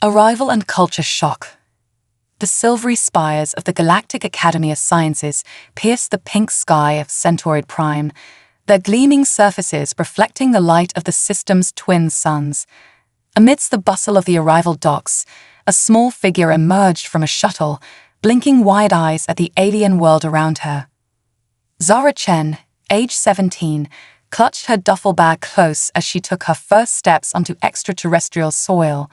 Arrival and culture shock. The silvery spires of the Galactic Academy of Sciences pierce the pink sky of Centaur Prime, their gleaming surfaces reflecting the light of the system's twin suns. Amidst the bustle of the arrival docks, a small figure emerged from a shuttle, blinking wide eyes at the alien world around her. Zara Chen, age 17, clutched her duffel bag close as she took her first steps onto extraterrestrial soil.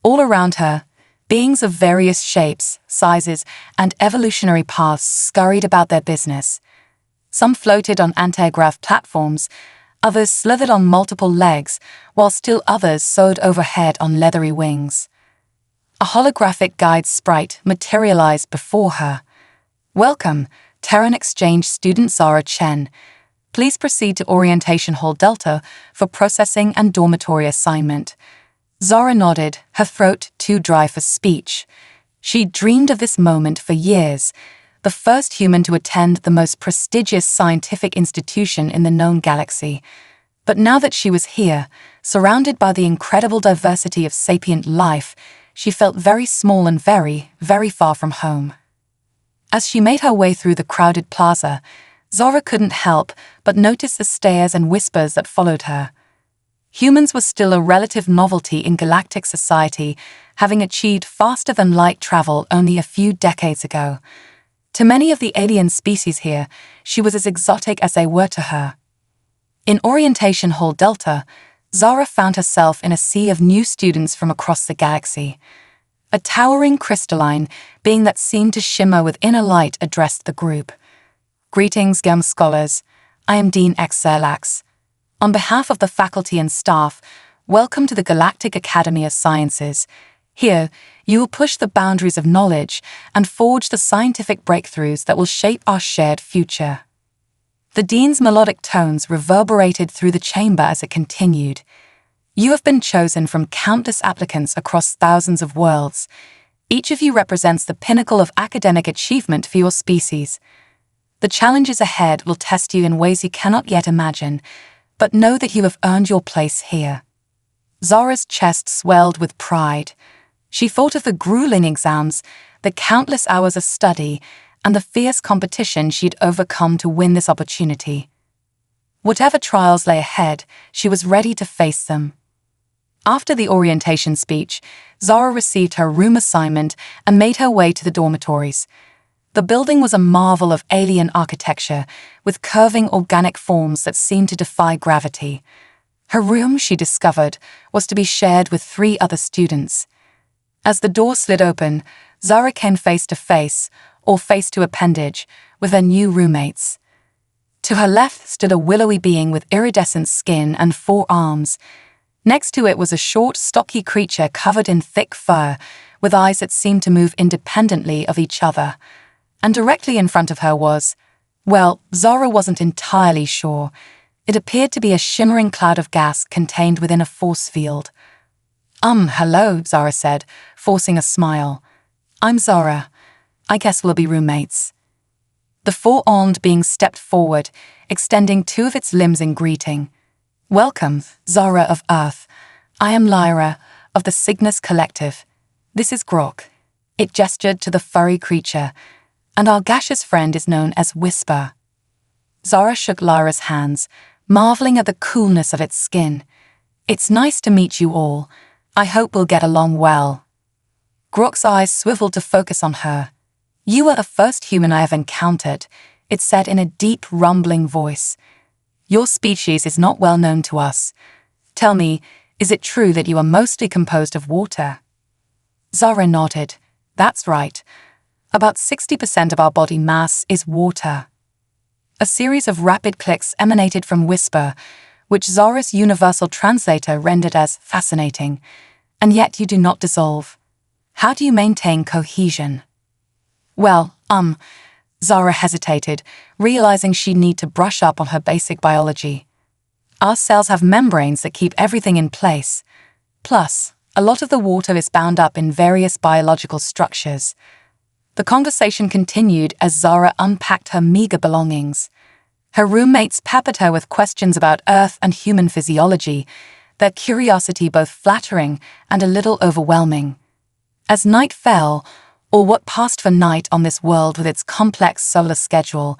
All around her, beings of various shapes, sizes, and evolutionary paths scurried about their business. Some floated on anti-grav platforms, others slithered on multiple legs, while still others soared overhead on leathery wings. A holographic guide sprite materialized before her. "Welcome, Terran Exchange student Zara Chen. Please proceed to Orientation Hall Delta for processing and dormitory assignment." Zara nodded, her throat too dry for speech. She'd dreamed of this moment for years, the first human to attend the most prestigious scientific institution in the known galaxy. But now that she was here, surrounded by the incredible diversity of sapient life, she felt very small and very, very far from home. As she made her way through the crowded plaza, Zara couldn't help but notice the stares and whispers that followed her. Humans were still a relative novelty in galactic society, having achieved faster-than-light travel only a few decades ago. To many of the alien species here, she was as exotic as they were to her. In Orientation Hall Delta, Zara found herself in a sea of new students from across the galaxy. A towering crystalline being that seemed to shimmer with inner light addressed the group. "Greetings, GEM scholars. I am Dean X Zerlax. On behalf of the faculty and staff, welcome to the Galactic Academy of Sciences. Here, you will push the boundaries of knowledge and forge the scientific breakthroughs that will shape our shared future." The dean's melodic tones reverberated through the chamber as it continued. "You have been chosen from countless applicants across thousands of worlds. Each of you represents the pinnacle of academic achievement for your species. The challenges ahead will test you in ways you cannot yet imagine, but know that you have earned your place here." Zara's chest swelled with pride. She thought of the grueling exams, the countless hours of study, and the fierce competition she'd overcome to win this opportunity. Whatever trials lay ahead, she was ready to face them. After the orientation speech, Zara received her room assignment and made her way to the dormitories. The building was a marvel of alien architecture, with curving organic forms that seemed to defy gravity. Her room, she discovered, was to be shared with 3 other students. As the door slid open, Zara came face to face, or face to appendage, with her new roommates. To her left stood a willowy being with iridescent skin and 4 arms. Next to it was a short, stocky creature covered in thick fur, with eyes that seemed to move independently of each other. And directly in front of her was, well, Zara wasn't entirely sure. It appeared to be a shimmering cloud of gas contained within a force field. Hello," Zara said, forcing a smile. "I'm Zara. I guess we'll be roommates." The 4-armed being stepped forward, extending 2 of its limbs in greeting. "Welcome, Zara of Earth. I am Lyra, of the Cygnus Collective. This is Grok." It gestured to the furry creature. "And our gaseous friend is known as Whisper." Zara shook Lyra's hands, marveling at the coolness of its skin. "It's nice to meet you all. I hope we'll get along well." Grok's eyes swiveled to focus on her. "You are the first human I have encountered," it said in a deep, rumbling voice. "Your species is not well known to us. Tell me, is it true that you are mostly composed of water?" Zara nodded. "That's right. About 60% of our body mass is water." A series of rapid clicks emanated from Whisper, which Zara's universal translator rendered as fascinating. "And yet you do not dissolve. How do you maintain cohesion?" "Well, Zara hesitated, realizing she'd need to brush up on her basic biology. "Our cells have membranes that keep everything in place. Plus, a lot of the water is bound up in various biological structures." The conversation continued as Zara unpacked her meager belongings. Her roommates peppered her with questions about Earth and human physiology, their curiosity both flattering and a little overwhelming. As night fell, or what passed for night on this world with its complex solar schedule,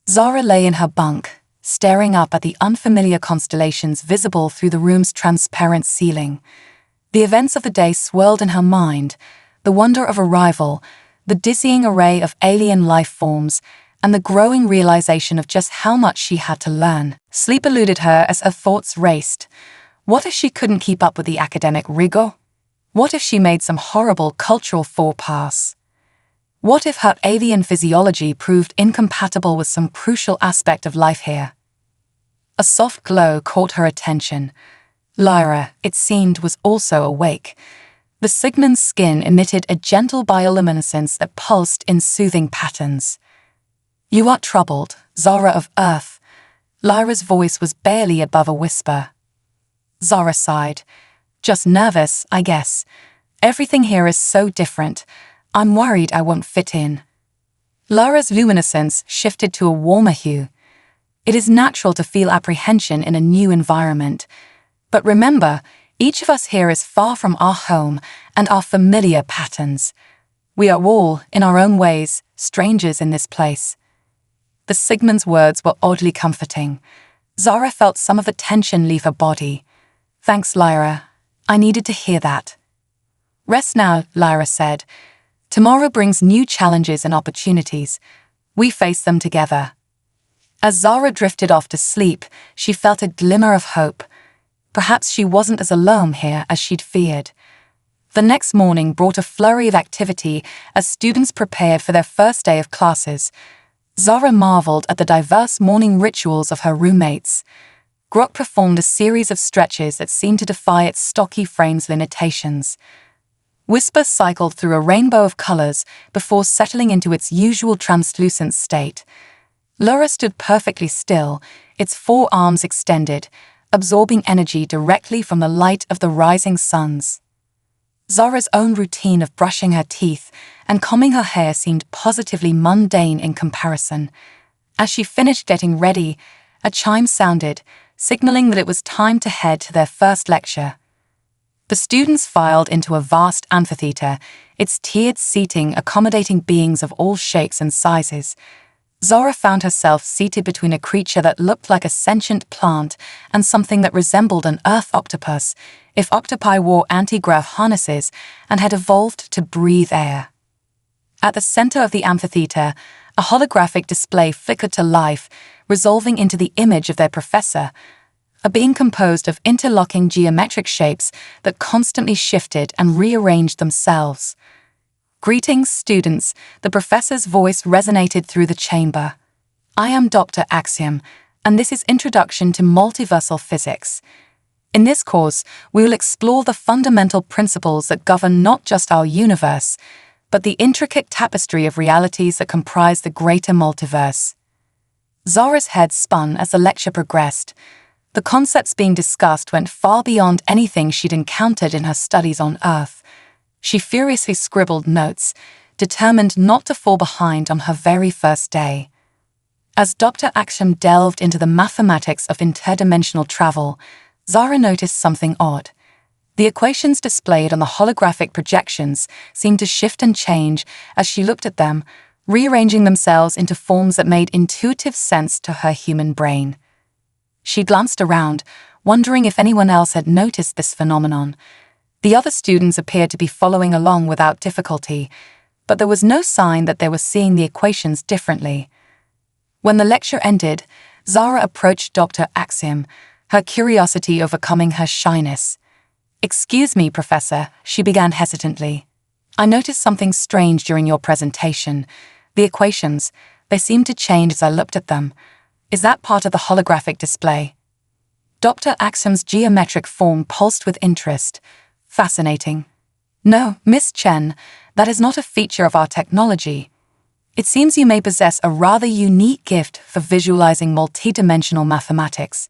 Zara lay in her bunk, staring up at the unfamiliar constellations visible through the room's transparent ceiling. The events of the day swirled in her mind, the wonder of arrival, the dizzying array of alien life forms, and the growing realization of just how much she had to learn. Sleep eluded her as her thoughts raced. What if she couldn't keep up with the academic rigor? What if she made some horrible cultural faux pas? What if her alien physiology proved incompatible with some crucial aspect of life here? A soft glow caught her attention. Lyra, it seemed, was also awake. The Sigmund's skin emitted a gentle bioluminescence that pulsed in soothing patterns. "You are troubled, Zara of Earth." Lyra's voice was barely above a whisper. Zara sighed. "Just nervous, I guess. Everything here is so different. I'm worried I won't fit in." Lyra's luminescence shifted to a warmer hue. It is natural to feel apprehension in a new environment. But remember, each of us here is far from our home and our familiar patterns. We are all, in our own ways, strangers in this place. The Sigmund's words were oddly comforting. Zara felt some of the tension leave her body. "Thanks, Lyra. I needed to hear that." "Rest now," Lyra said. "Tomorrow brings new challenges and opportunities. We face them together." As Zara drifted off to sleep, she felt a glimmer of hope. Perhaps she wasn't as alone here as she'd feared. The next morning brought a flurry of activity as students prepared for their first day of classes. Zara marveled at the diverse morning rituals of her roommates. Grok performed a series of stretches that seemed to defy its stocky frame's limitations. Whisper cycled through a rainbow of colors before settling into its usual translucent state. Lyra stood perfectly still, its forearms extended, absorbing energy directly from the light of the rising suns. Zara's own routine of brushing her teeth and combing her hair seemed positively mundane in comparison. As she finished getting ready, a chime sounded, signaling that it was time to head to their first lecture. The students filed into a vast amphitheater, its tiered seating accommodating beings of all shapes and sizes. Zara found herself seated between a creature that looked like a sentient plant and something that resembled an earth octopus, if octopi wore anti-grav harnesses and had evolved to breathe air. At the center of the amphitheater, a holographic display flickered to life, resolving into the image of their professor, a being composed of interlocking geometric shapes that constantly shifted and rearranged themselves. "Greetings, students," the professor's voice resonated through the chamber. "I am Dr. Axiom, and this is Introduction to Multiversal Physics. In this course, we will explore the fundamental principles that govern not just our universe, but the intricate tapestry of realities that comprise the greater multiverse." Zara's head spun as the lecture progressed. The concepts being discussed went far beyond anything she'd encountered in her studies on Earth. She furiously scribbled notes, determined not to fall behind on her very first day. As Dr. Axiom delved into the mathematics of interdimensional travel, Zara noticed something odd. The equations displayed on the holographic projections seemed to shift and change as she looked at them, rearranging themselves into forms that made intuitive sense to her human brain. She glanced around, wondering if anyone else had noticed this phenomenon. The other students appeared to be following along without difficulty, but there was no sign that they were seeing the equations differently. When the lecture ended, Zara approached Dr. Axiom, her curiosity overcoming her shyness. "Excuse me, Professor," she began hesitantly. "I noticed something strange during your presentation. The equations, they seemed to change as I looked at them. Is that part of the holographic display?" Dr. Axiom's geometric form pulsed with interest. "Fascinating. No, Miss Chen, that is not a feature of our technology. It seems you may possess a rather unique gift for visualizing multidimensional mathematics.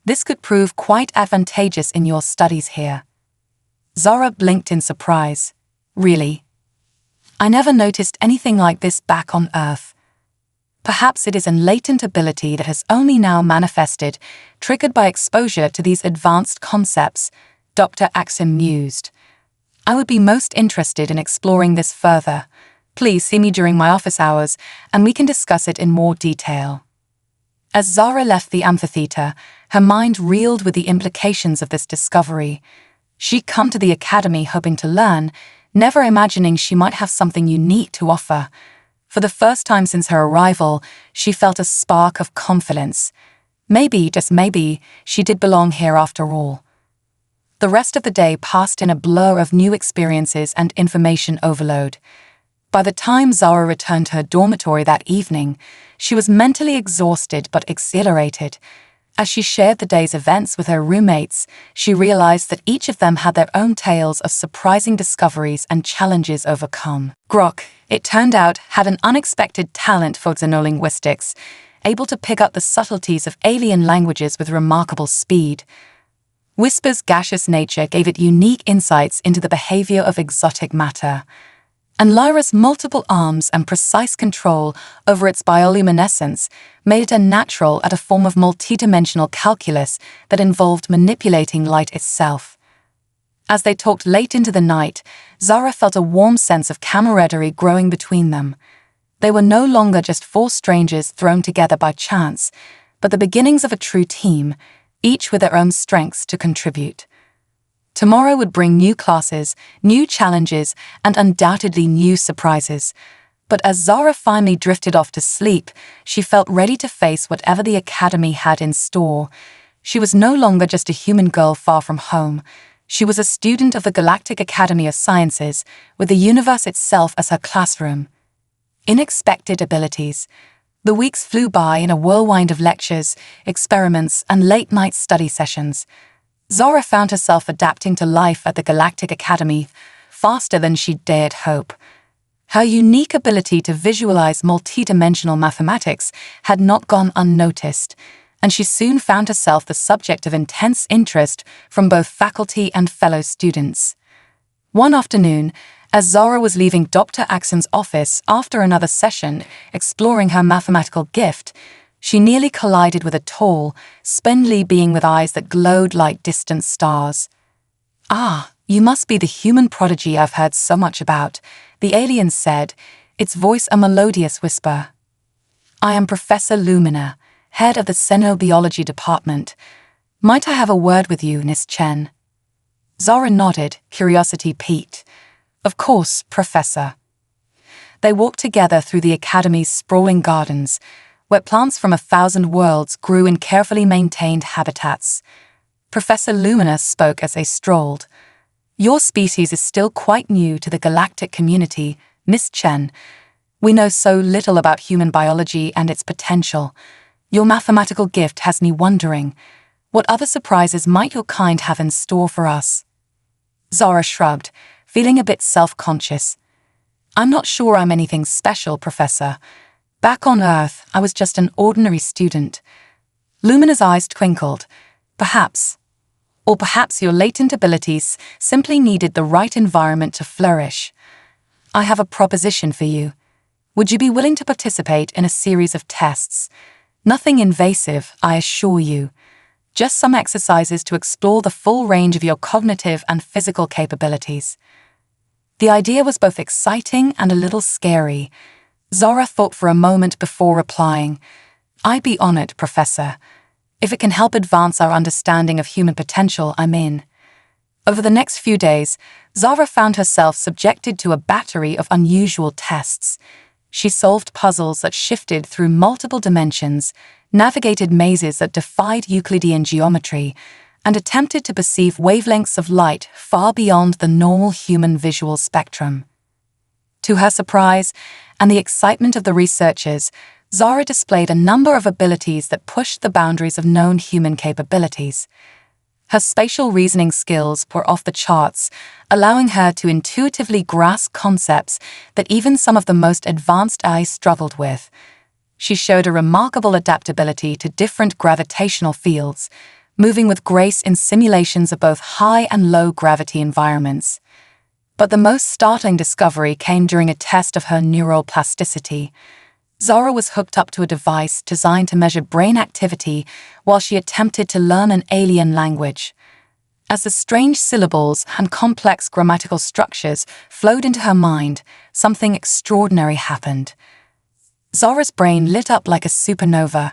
This could prove quite advantageous in your studies here." Zara blinked in surprise. "Really? I never noticed anything like this back on Earth. Perhaps it is a latent ability that has only now manifested, triggered by exposure to these advanced concepts," Dr. Axiom mused. I would be most interested in exploring this further. Please see me during my office hours, and we can discuss it in more detail." As Zara left the amphitheater, her mind reeled with the implications of this discovery. She'd come to the academy hoping to learn, never imagining she might have something unique to offer. For the first time since her arrival, she felt a spark of confidence. Maybe, just maybe, she did belong here after all. The rest of the day passed in a blur of new experiences and information overload. By the time Zara returned to her dormitory that evening, she was mentally exhausted but exhilarated. As she shared the day's events with her roommates, she realized that each of them had their own tales of surprising discoveries and challenges overcome. Grok, it turned out, had an unexpected talent for xenolinguistics, able to pick up the subtleties of alien languages with remarkable speed. Whisper's gaseous nature gave it unique insights into the behavior of exotic matter. And Lyra's multiple arms and precise control over its bioluminescence made it a natural at a form of multidimensional calculus that involved manipulating light itself. As they talked late into the night, Zara felt a warm sense of camaraderie growing between them. They were no longer just four strangers thrown together by chance, but the beginnings of a true team, each with their own strengths to contribute. Tomorrow would bring new classes, new challenges, and undoubtedly new surprises. But as Zara finally drifted off to sleep, she felt ready to face whatever the academy had in store. She was no longer just a human girl far from home. She was a student of the Galactic Academy of Sciences, with the universe itself as her classroom. Unexpected abilities. The weeks flew by in a whirlwind of lectures, experiments, and late-night study sessions. Zara found herself adapting to life at the Galactic Academy faster than she'd dared hope. Her unique ability to visualize multidimensional mathematics had not gone unnoticed, and she soon found herself the subject of intense interest from both faculty and fellow students. One afternoon, as Zara was leaving Dr. Axon's office after another session exploring her mathematical gift, she nearly collided with a tall, spindly being with eyes that glowed like distant stars. "Ah, you must be the human prodigy I've heard so much about," the alien said, its voice a melodious whisper. "I am Professor Lumina, head of the Xenobiology department. Might I have a word with you, Miss Chen?" Zara nodded, curiosity piqued. "Of course, Professor." They walked together through the academy's sprawling gardens, where plants from 1,000 worlds grew in carefully maintained habitats. Professor Lumina spoke as they strolled. "Your species is still quite new to the galactic community, Miss Chen. We know so little about human biology and its potential. Your mathematical gift has me wondering, what other surprises might your kind have in store for us?" Zara shrugged, feeling a bit self-conscious. "I'm not sure I'm anything special, Professor. Back on Earth, I was just an ordinary student." Lumina's eyes twinkled. "Perhaps. Or perhaps your latent abilities simply needed the right environment to flourish. I have a proposition for you. Would you be willing to participate in a series of tests? Nothing invasive, I assure you. Just some exercises to explore the full range of your cognitive and physical capabilities." The idea was both exciting and a little scary. Zara thought for a moment before replying, "I'd be honored, Professor. If it can help advance our understanding of human potential, I'm in." Over the next few days, Zara found herself subjected to a battery of unusual tests. She solved puzzles that shifted through multiple dimensions, navigated mazes that defied Euclidean geometry, and attempted to perceive wavelengths of light far beyond the normal human visual spectrum. To her surprise, and the excitement of the researchers, Zara displayed a number of abilities that pushed the boundaries of known human capabilities. Her spatial reasoning skills were off the charts, allowing her to intuitively grasp concepts that even some of the most advanced eyes struggled with. She showed a remarkable adaptability to different gravitational fields, moving with grace in simulations of both high and low gravity environments. But the most startling discovery came during a test of her neural plasticity. Zara was hooked up to a device designed to measure brain activity while she attempted to learn an alien language. As the strange syllables and complex grammatical structures flowed into her mind, something extraordinary happened. Zora's brain lit up like a supernova.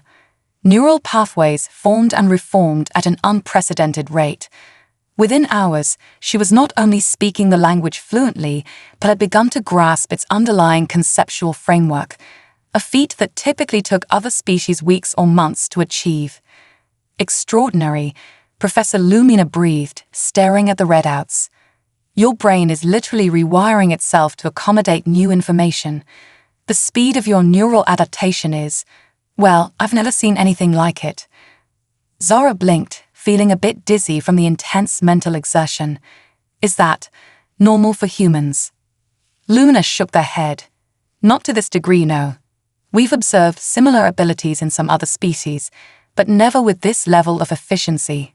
Neural pathways formed and reformed at an unprecedented rate. Within hours, she was not only speaking the language fluently, but had begun to grasp its underlying conceptual framework, a feat that typically took other species weeks or months to achieve. Extraordinary, Professor Lumina breathed, staring at the readouts. Your brain is literally rewiring itself to accommodate new information. The speed of your neural adaptation is, well, I've never seen anything like it. Zora blinked, feeling a bit dizzy from the intense mental exertion. Is that normal for humans? Lumina shook their head. Not to this degree, no. We've observed similar abilities in some other species, but never with this level of efficiency.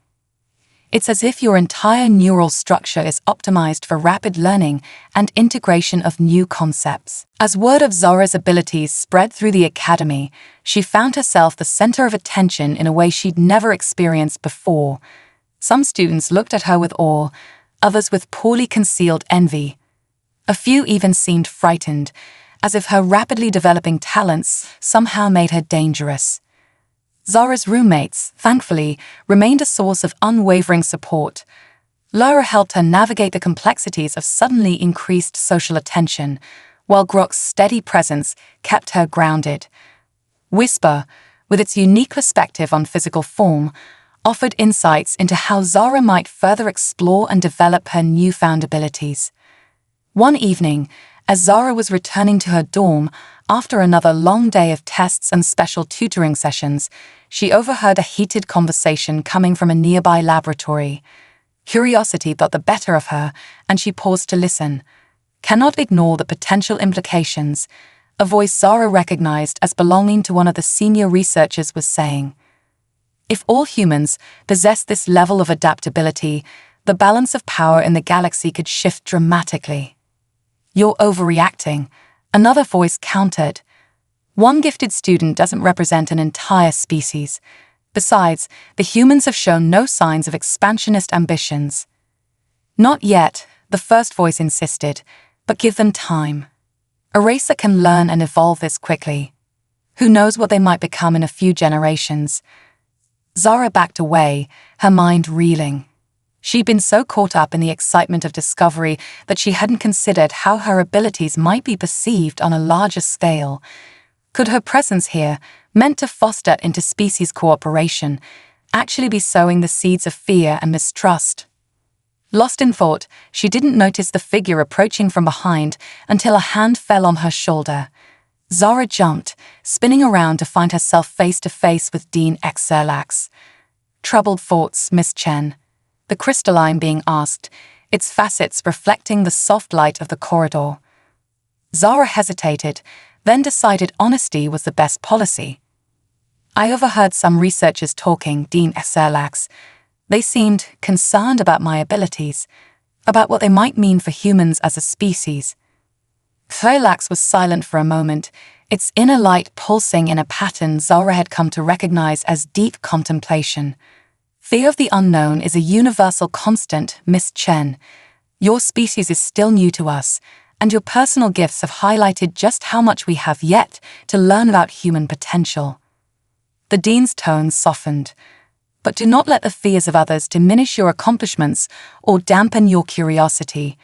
It's as if your entire neural structure is optimized for rapid learning and integration of new concepts. As word of Zora's abilities spread through the academy, she found herself the center of attention in a way she'd never experienced before. Some students looked at her with awe, others with poorly concealed envy. A few even seemed frightened, as if her rapidly developing talents somehow made her dangerous. Zora's roommates, thankfully, remained a source of unwavering support. Lara helped her navigate the complexities of suddenly increased social attention, while Grok's steady presence kept her grounded. Whisper, with its unique perspective on physical form, offered insights into how Zora might further explore and develop her newfound abilities. One evening, as Zora was returning to her dorm after another long day of tests and special tutoring sessions, she overheard a heated conversation coming from a nearby laboratory. Curiosity got the better of her, and she paused to listen. Cannot ignore the potential implications, a voice Zora recognized as belonging to one of the senior researchers was saying. If all humans possessed this level of adaptability, the balance of power in the galaxy could shift dramatically. You're overreacting, another voice countered. One gifted student doesn't represent an entire species. Besides, the humans have shown no signs of expansionist ambitions. Not yet, the first voice insisted, but give them time. A race that can learn and evolve this quickly. Who knows what they might become in a few generations? Zora backed away, her mind reeling. She'd been so caught up in the excitement of discovery that she hadn't considered how her abilities might be perceived on a larger scale. Could her presence here, meant to foster interspecies cooperation, actually be sowing the seeds of fear and mistrust? Lost in thought, she didn't notice the figure approaching from behind until a hand fell on her shoulder. Zora jumped, spinning around to find herself face to face with Dean Xerlax. Troubled thoughts, Miss Chen. The crystalline being asked, its facets reflecting the soft light of the corridor. Zora hesitated, then decided honesty was the best policy. I overheard some researchers talking, Dean Xerlax. They seemed concerned about my abilities, about what they might mean for humans as a species. Xerlax was silent for a moment, its inner light pulsing in a pattern Zora had come to recognize as deep contemplation. Fear of the unknown is a universal constant, Miss Chen. Your species is still new to us, and your personal gifts have highlighted just how much we have yet to learn about human potential. The Dean's tone softened. But do not let the fears of others diminish your accomplishments or dampen your curiosity.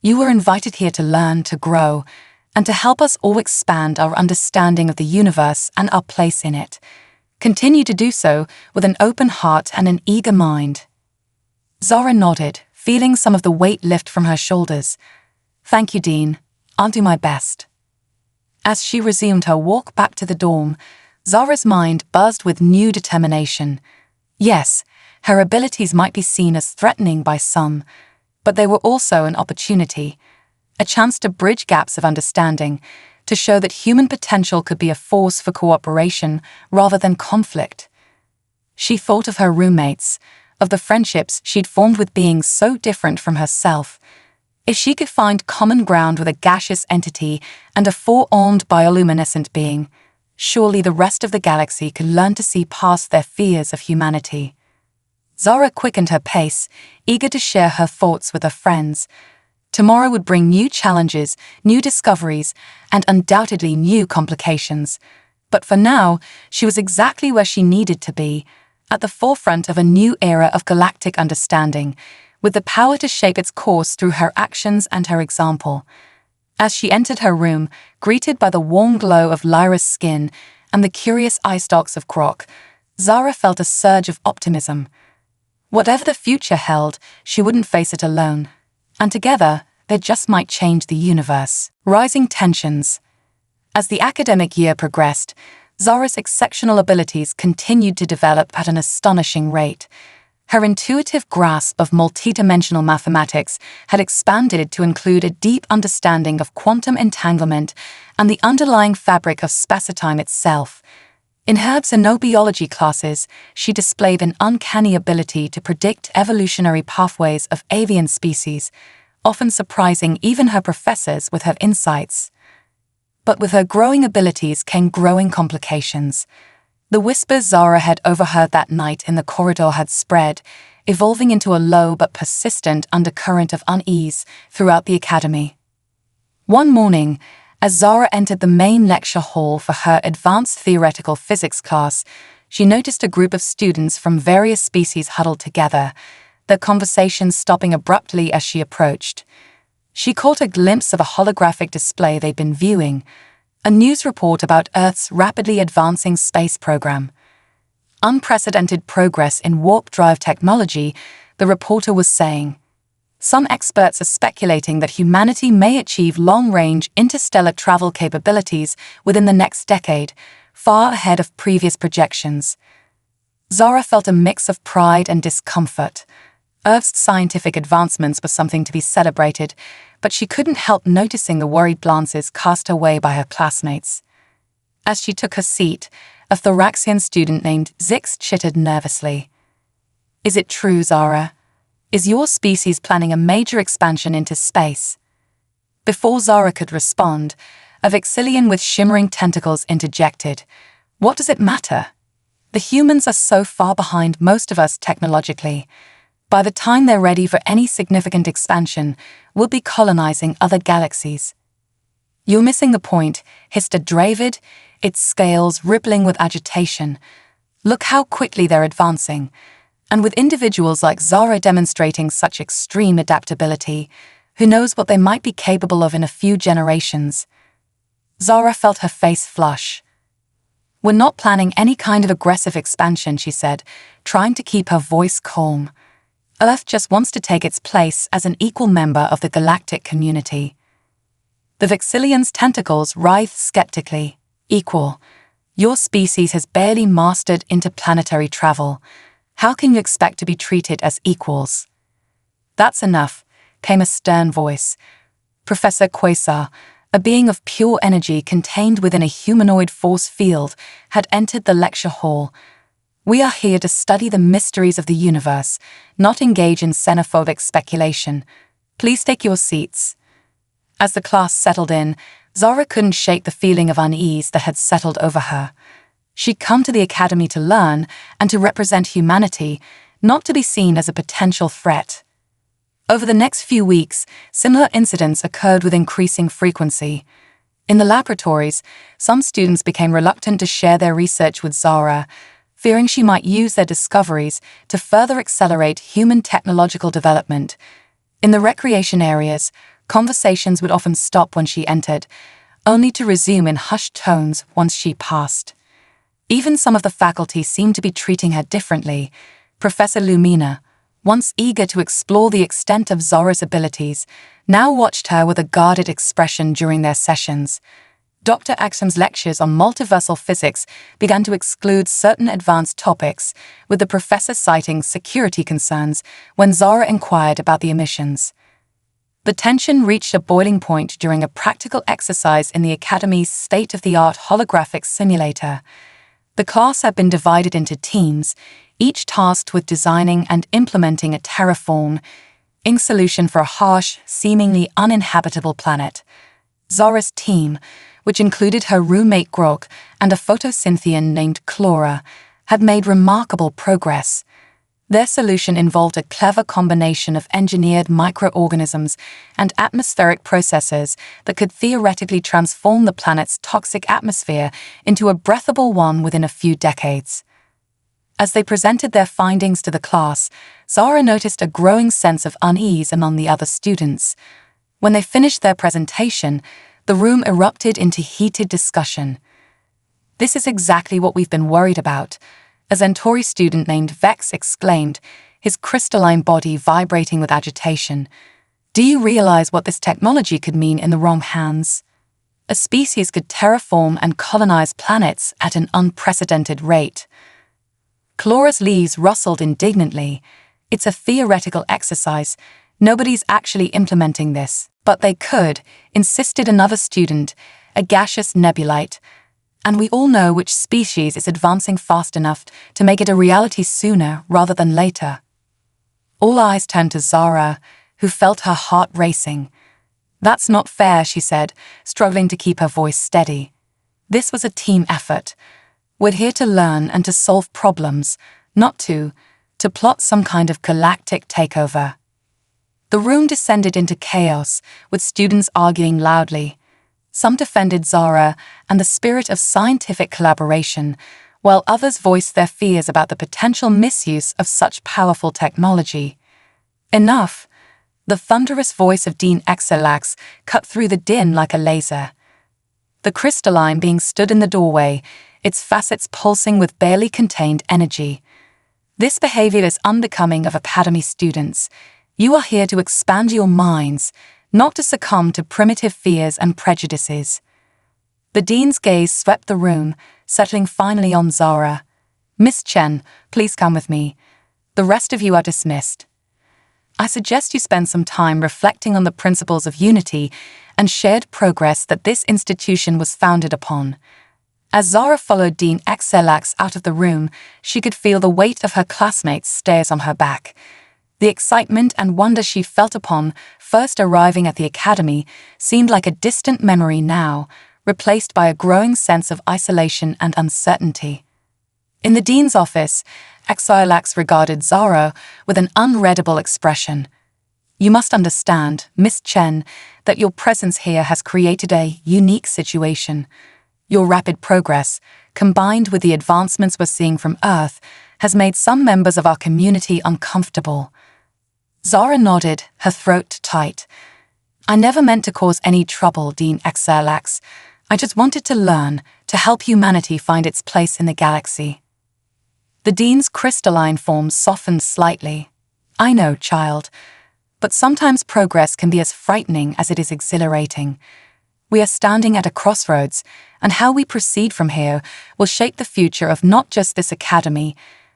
You were invited here to learn, to grow, and to help us all expand our understanding of the universe and our place in it. Continue to do so with an open heart and an eager mind. Zora nodded, feeling some of the weight lift from her shoulders. Thank you, Dean. I'll do my best. As she resumed her walk back to the dorm, Zora's mind buzzed with new determination. Yes, her abilities might be seen as threatening by some, but they were also an opportunity, a chance to bridge gaps of understanding, to show that human potential could be a force for cooperation rather than conflict. She thought of her roommates, of the friendships she'd formed with beings so different from herself. If she could find common ground with a gaseous entity and a four-armed bioluminescent being, surely the rest of the galaxy could learn to see past their fears of humanity. Zara quickened her pace, eager to share her thoughts with her friends. Tomorrow would bring new challenges, new discoveries, and undoubtedly new complications. But for now, she was exactly where she needed to be, at the forefront of a new era of galactic understanding, with the power to shape its course through her actions and her example. As she entered her room, greeted by the warm glow of Lyra's skin and the curious eye stalks of Grok, Zara felt a surge of optimism. Whatever the future held, she wouldn't face it alone. And together, they just might change the universe. Rising tensions. As the academic year progressed, Zara's exceptional abilities continued to develop at an astonishing rate. Her intuitive grasp of multidimensional mathematics had expanded to include a deep understanding of quantum entanglement and the underlying fabric of space-time itself. In her xenobiology classes, she displayed an uncanny ability to predict evolutionary pathways of avian species, often surprising even her professors with her insights. But with her growing abilities came growing complications. The whispers Zara had overheard that night in the corridor had spread, evolving into a low but persistent undercurrent of unease throughout the academy. One morning, as Zara entered the main lecture hall for her advanced theoretical physics class, she noticed a group of students from various species huddled together, their conversations stopping abruptly as she approached. She caught a glimpse of a holographic display they'd been viewing, a news report about Earth's rapidly advancing space program. Unprecedented progress in warp drive technology, the reporter was saying. Some experts are speculating that humanity may achieve long-range interstellar travel capabilities within the next decade, far ahead of previous projections. Zara felt a mix of pride and discomfort. Earth's scientific advancements were something to be celebrated, but she couldn't help noticing the worried glances cast her way by her classmates. As she took her seat, a Thoraxian student named Zix chittered nervously. "Is it true, Zara? Is your species planning a major expansion into space?" Before Zara could respond, a Vexillian with shimmering tentacles interjected. "What does it matter? The humans are so far behind most of us technologically. By the time they're ready for any significant expansion, we'll be colonizing other galaxies." "You're missing the point," hissed a Dravid, its scales rippling with agitation. "Look how quickly they're advancing. And with individuals like Zara demonstrating such extreme adaptability, who knows what they might be capable of in a few generations." Zara felt her face flush. "We're not planning any kind of aggressive expansion," she said, trying to keep her voice calm. "Earth just wants to take its place as an equal member of the galactic community." The Vexillian's tentacles writhed skeptically. "Equal? Your species has barely mastered interplanetary travel. How can you expect to be treated as equals?" "That's enough," came a stern voice. Professor Quasar, a being of pure energy contained within a humanoid force field, had entered the lecture hall. "We are here to study the mysteries of the universe, not engage in xenophobic speculation. Please take your seats." As the class settled in, Zara couldn't shake the feeling of unease that had settled over her. She'd come to the academy to learn and to represent humanity, not to be seen as a potential threat. Over the next few weeks, similar incidents occurred with increasing frequency. In the laboratories, some students became reluctant to share their research with Zara, fearing she might use their discoveries to further accelerate human technological development. In the recreation areas, conversations would often stop when she entered, only to resume in hushed tones once she passed. Even some of the faculty seemed to be treating her differently. Professor Lumina, once eager to explore the extent of Zara's abilities, now watched her with a guarded expression during their sessions. Dr. Axum's lectures on multiversal physics began to exclude certain advanced topics, with the professor citing security concerns when Zara inquired about the emissions. The tension reached a boiling point during a practical exercise in the Academy's state-of-the-art holographic simulator. The class had been divided into teams, each tasked with designing and implementing a terraforming solution for a harsh, seemingly uninhabitable planet. Zara's team, which included her roommate Grok and a photosynthian named Chlora, had made remarkable progress. Their solution involved a clever combination of engineered microorganisms and atmospheric processes that could theoretically transform the planet's toxic atmosphere into a breathable one within a few decades. As they presented their findings to the class, Zara noticed a growing sense of unease among the other students. When they finished their presentation, the room erupted into heated discussion. "This is exactly what we've been worried about," a Centauri student named Vex exclaimed, his crystalline body vibrating with agitation. "Do you realize what this technology could mean in the wrong hands? A species could terraform and colonize planets at an unprecedented rate." Chlora's leaves rustled indignantly. "It's a theoretical exercise. Nobody's actually implementing this." "But they could," insisted another student, a gaseous nebulite. "And we all know which species is advancing fast enough to make it a reality sooner rather than later." All eyes turned to Zara, who felt her heart racing. "That's not fair," she said, struggling to keep her voice steady. "This was a team effort. We're here to learn and to solve problems, not to plot some kind of galactic takeover." The room descended into chaos, with students arguing loudly. Some defended Zara and the spirit of scientific collaboration, while others voiced their fears about the potential misuse of such powerful technology. "Enough!" The thunderous voice of Dean Exelax cut through the din like a laser. The crystalline being stood in the doorway, its facets pulsing with barely contained energy. "This behavior is unbecoming of Academy students. You are here to expand your minds, not to succumb to primitive fears and prejudices." The dean's gaze swept the room, settling finally on Zara. "Miss Chen, please come with me. The rest of you are dismissed. I suggest you spend some time reflecting on the principles of unity and shared progress that this institution was founded upon." As Zara followed Dean Exelax out of the room, she could feel the weight of her classmates' stares on her back. The excitement and wonder she felt upon first arriving at the academy seemed like a distant memory now, replaced by a growing sense of isolation and uncertainty. In the dean's office, Exelax regarded Zara with an unreadable expression. "You must understand, Miss Chen, that your presence here has created a unique situation. Your rapid progress, combined with the advancements we're seeing from Earth, has made some members of our community uncomfortable." Zara nodded, her throat tight. "I never meant to cause any trouble, Dean Exelax. I just wanted to learn, to help humanity find its place in the galaxy." The dean's crystalline form softened slightly. "I know, child, but sometimes progress can be as frightening as it is exhilarating. We are standing at a crossroads, and how we proceed from here will shape the future of not just this academy,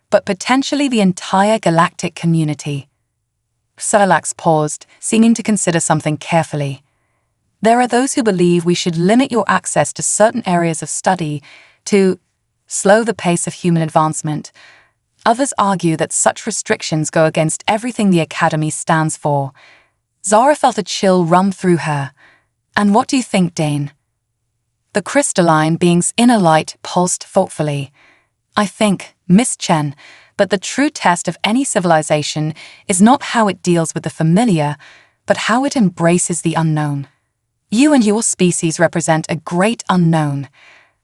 but potentially the entire galactic community." Exelax paused, seeming to consider something carefully. "There are those who believe we should limit your access to certain areas of study to slow the pace of human advancement. Others argue that such restrictions go against everything the Academy stands for." Zara felt a chill run through her. "And what do you think, Dane?" The crystalline being's inner light pulsed thoughtfully. "I think, Miss Chen, but the true test of any civilization is not how it deals with the familiar, but how it embraces the unknown. You and your species represent a great unknown.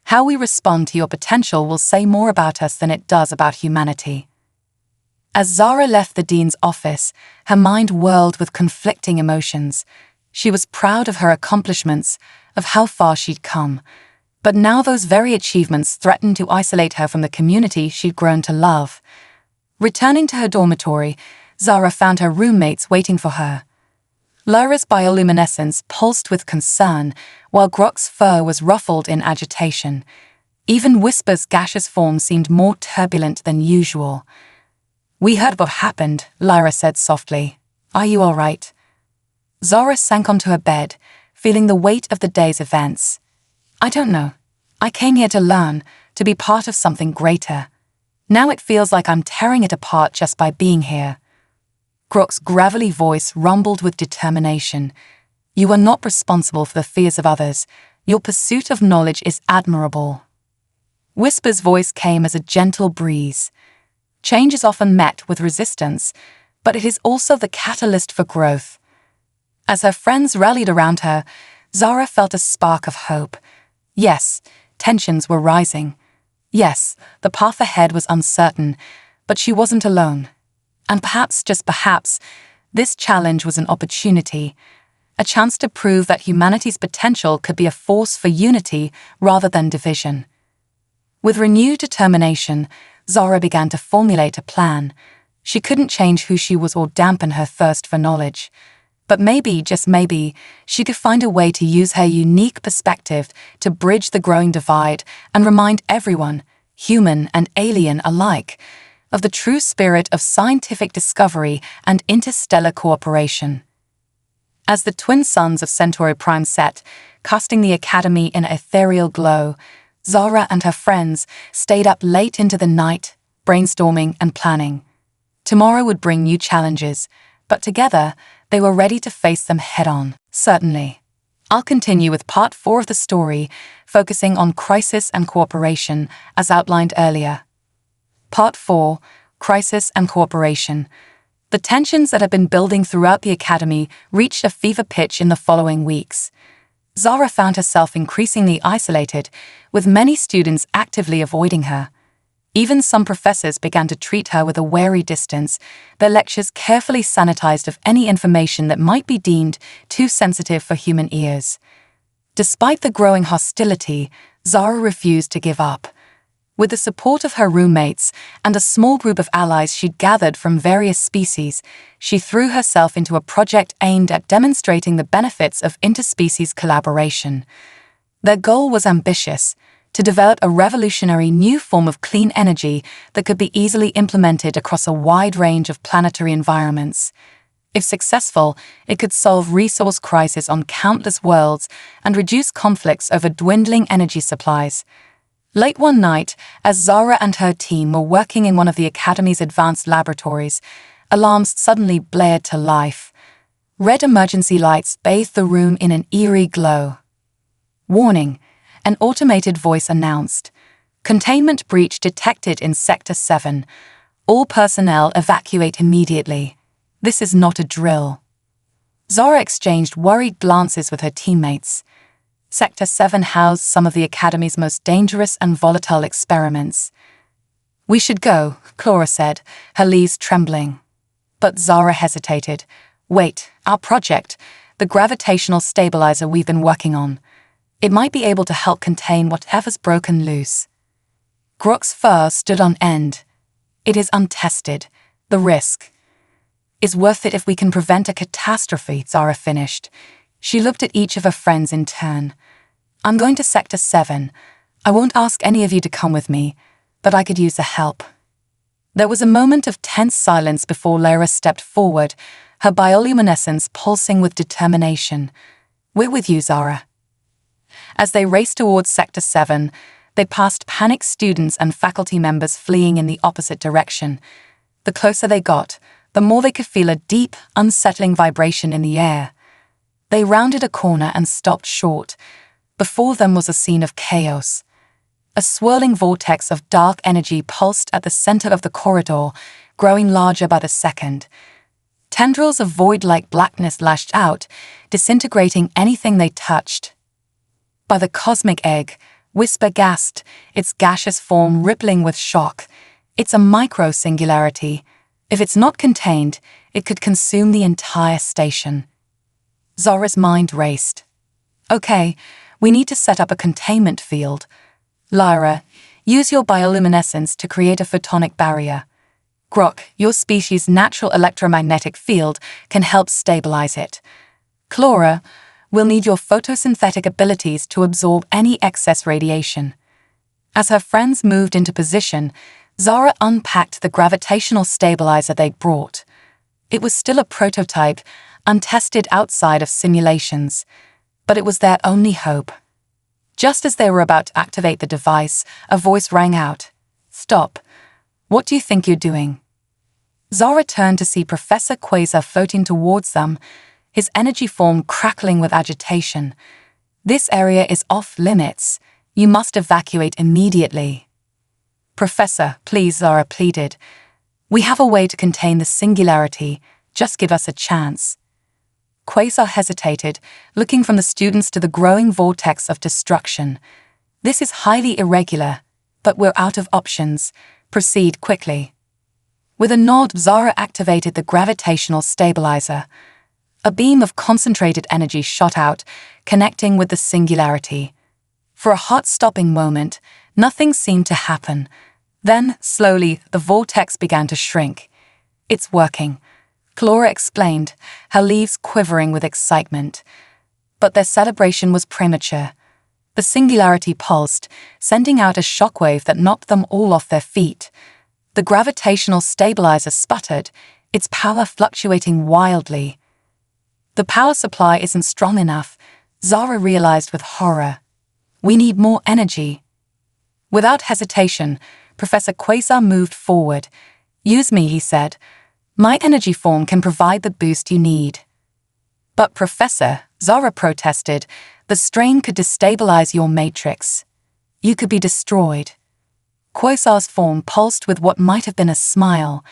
How we respond to your potential will say more about us than it does about humanity." As Zara left the dean's office, her mind whirled with conflicting emotions. She was proud of her accomplishments, of how far she'd come, but now those very achievements threatened to isolate her from the community she'd grown to love. Returning to her dormitory, Zara found her roommates waiting for her. Lyra's bioluminescence pulsed with concern, while Grok's fur was ruffled in agitation. Even Whisper's gaseous form seemed more turbulent than usual. "We heard what happened," Lyra said softly. "Are you all right?" Zara sank onto her bed, feeling the weight of the day's events. "I don't know. I came here to learn, to be part of something greater. Now it feels like I'm tearing it apart just by being here." Grok's gravelly voice rumbled with determination. "You are not responsible for the fears of others. Your pursuit of knowledge is admirable." Whisper's voice came as a gentle breeze. Change is often met with resistance, but it is also the catalyst for growth. As her friends rallied around her, Zara felt a spark of hope. Yes, tensions were rising. Yes, the path ahead was uncertain, but she wasn't alone. And perhaps, just perhaps, this challenge was an opportunity, a chance to prove that humanity's potential could be a force for unity rather than division. With renewed determination, Zara began to formulate a plan. She couldn't change who she was or dampen her thirst for knowledge. But maybe, just maybe, she could find a way to use her unique perspective to bridge the growing divide and remind everyone, human and alien alike, of the true spirit of scientific discovery and interstellar cooperation. As the twin suns of Centauri Prime set, casting the Academy in an ethereal glow, Zara and her friends stayed up late into the night, brainstorming and planning. Tomorrow would bring new challenges, but together, they were ready to face them head-on. Certainly. I'll continue with part 4 of the story, focusing on crisis and cooperation, as outlined earlier. Part 4, Crisis and Cooperation. The tensions that had been building throughout the Academy reached a fever pitch in the following weeks. Zara found herself increasingly isolated, with many students actively avoiding her. Even some professors began to treat her with a wary distance, their lectures carefully sanitized of any information that might be deemed too sensitive for human ears. Despite the growing hostility, Zara refused to give up. With the support of her roommates and a small group of allies she'd gathered from various species, she threw herself into a project aimed at demonstrating the benefits of interspecies collaboration. Their goal was ambitious: to develop a revolutionary new form of clean energy that could be easily implemented across a wide range of planetary environments. If successful, it could solve resource crises on countless worlds and reduce conflicts over dwindling energy supplies. Late one night, as Zara and her team were working in one of the Academy's advanced laboratories, alarms suddenly blared to life. Red emergency lights bathed the room in an eerie glow. Warning, an automated voice announced. Containment breach detected in Sector 7. All personnel evacuate immediately. This is not a drill. Zara exchanged worried glances with her teammates. Sector 7 housed some of the Academy's most dangerous and volatile experiments. "We should go," Clara said, her leaves trembling. But Zara hesitated. "Wait, our project, the gravitational stabilizer we've been working on. It might be able to help contain whatever's broken loose." Grok's fur stood on end. "It is untested. The risk is worth it if we can prevent a catastrophe," Zara finished. She looked at each of her friends in turn. "I'm going to Sector 7. I won't ask any of you to come with me, but I could use the help." There was a moment of tense silence before Lara stepped forward, her bioluminescence pulsing with determination. "We're with you, Zara." As they raced towards Sector 7, they passed panicked students and faculty members fleeing in the opposite direction. The closer they got, the more they could feel a deep, unsettling vibration in the air. They rounded a corner and stopped short. Before them was a scene of chaos. A swirling vortex of dark energy pulsed at the center of the corridor, growing larger by the second. Tendrils of void-like blackness lashed out, disintegrating anything they touched. "By the cosmic egg," Whisper gasped, its gaseous form rippling with shock. "It's a micro-singularity. If it's not contained, it could consume the entire station." Zara's mind raced. "Okay, we need to set up a containment field. Lyra, use your bioluminescence to create a photonic barrier. Grok, your species' natural electromagnetic field can help stabilize it. Chlora, we'll need your photosynthetic abilities to absorb any excess radiation." As her friends moved into position, Zara unpacked the gravitational stabilizer they'd brought. It was still a prototype, untested outside of simulations, but it was their only hope. Just as they were about to activate the device, a voice rang out. "Stop. What do you think you're doing?" Zara turned to see Professor Quasar floating towards them, his energy form crackling with agitation. "This area is off-limits. You must evacuate immediately." "Professor, please," Zara pleaded. We have a way to contain the singularity, just give us a chance. Quasar hesitated, looking from the students to the growing vortex of destruction. This is highly irregular, but we're out of options. Proceed quickly. With a nod, Zara activated the gravitational stabilizer. A beam of concentrated energy shot out, connecting with the singularity. For a heart-stopping moment, nothing seemed to happen. Then, slowly, the vortex began to shrink. It's working, Clara explained, her leaves quivering with excitement. But their celebration was premature. The singularity pulsed, sending out a shockwave that knocked them all off their feet. The gravitational stabilizer sputtered, its power fluctuating wildly. The power supply isn't strong enough, Zara realized with horror. We need more energy. Without hesitation, Professor Quasar moved forward. Use me, he said. My energy form can provide the boost you need. But Professor, Zara protested, the strain could destabilize your matrix. You could be destroyed. Quasar's form pulsed with what might have been a smile.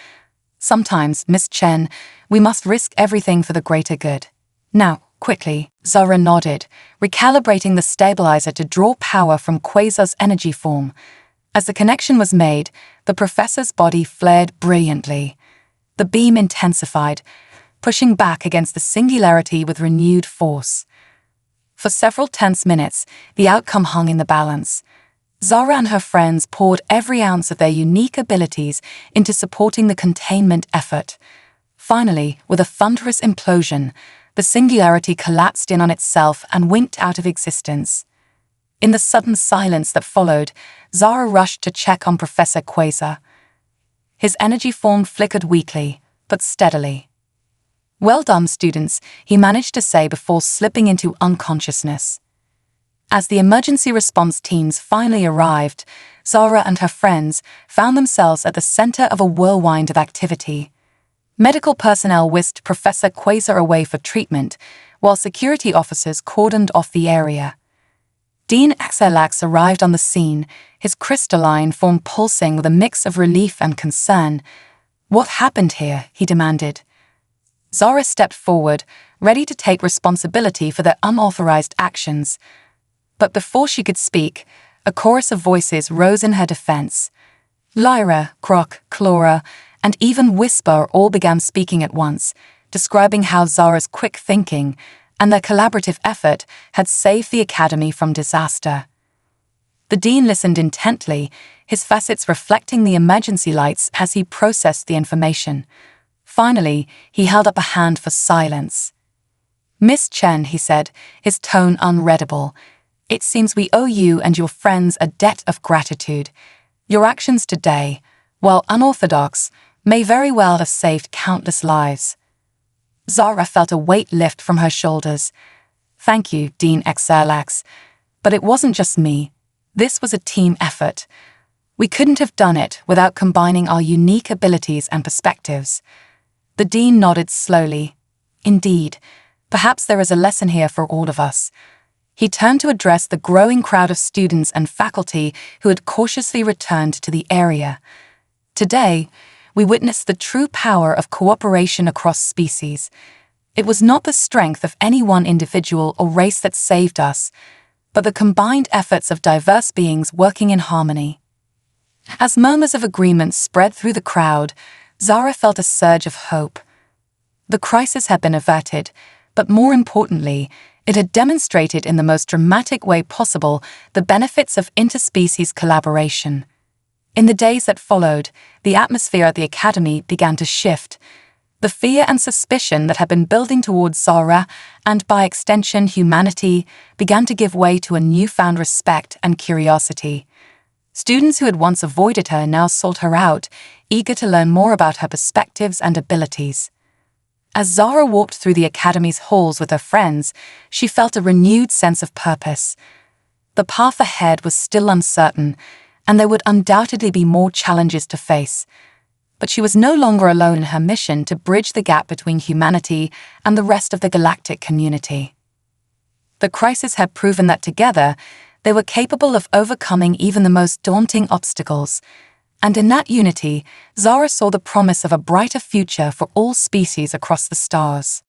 Sometimes, Miss Chen, we must risk everything for the greater good. Now, quickly, Zara nodded, recalibrating the stabilizer to draw power from Quasar's energy form. As the connection was made, the professor's body flared brilliantly. The beam intensified, pushing back against the singularity with renewed force. For several tense minutes, the outcome hung in the balance. Zara and her friends poured every ounce of their unique abilities into supporting the containment effort. Finally, with a thunderous implosion, the singularity collapsed in on itself and winked out of existence. In the sudden silence that followed, Zara rushed to check on Professor Quasar. His energy form flickered weakly, but steadily. Well done, students, he managed to say before slipping into unconsciousness. As the emergency response teams finally arrived, Zara and her friends found themselves at the center of a whirlwind of activity. Medical personnel whisked Professor Quasar away for treatment, while security officers cordoned off the area. Dean Axelax arrived on the scene, his crystalline form pulsing with a mix of relief and concern. What happened here? He demanded. Zara stepped forward, ready to take responsibility for their unauthorized actions. But before she could speak, a chorus of voices rose in her defense. Lyra, Croc, Clara, and even Whisper all began speaking at once, describing how Zara's quick thinking and their collaborative effort had saved the Academy from disaster. The Dean listened intently, his facets reflecting the emergency lights as he processed the information. Finally, he held up a hand for silence. Miss Chen, he said, his tone unreadable, it seems we owe you and your friends a debt of gratitude. Your actions today, while unorthodox, may very well have saved countless lives. Zara felt a weight lift from her shoulders. Thank you, Dean Axelax. But it wasn't just me. This was a team effort. We couldn't have done it without combining our unique abilities and perspectives. The Dean nodded slowly. Indeed, perhaps there is a lesson here for all of us. He turned to address the growing crowd of students and faculty who had cautiously returned to the area. Today, we witnessed the true power of cooperation across species. It was not the strength of any one individual or race that saved us, but the combined efforts of diverse beings working in harmony. As murmurs of agreement spread through the crowd, Zara felt a surge of hope. The crisis had been averted, but more importantly, it had demonstrated in the most dramatic way possible the benefits of interspecies collaboration. In the days that followed, the atmosphere at the Academy began to shift. The fear and suspicion that had been building towards Zara, and by extension humanity, began to give way to a newfound respect and curiosity. Students who had once avoided her now sought her out, eager to learn more about her perspectives and abilities. As Zara walked through the Academy's halls with her friends, she felt a renewed sense of purpose. The path ahead was still uncertain, and there would undoubtedly be more challenges to face. But she was no longer alone in her mission to bridge the gap between humanity and the rest of the galactic community. The crisis had proven that together, they were capable of overcoming even the most daunting obstacles, And in that unity, Zara saw the promise of a brighter future for all species across the stars.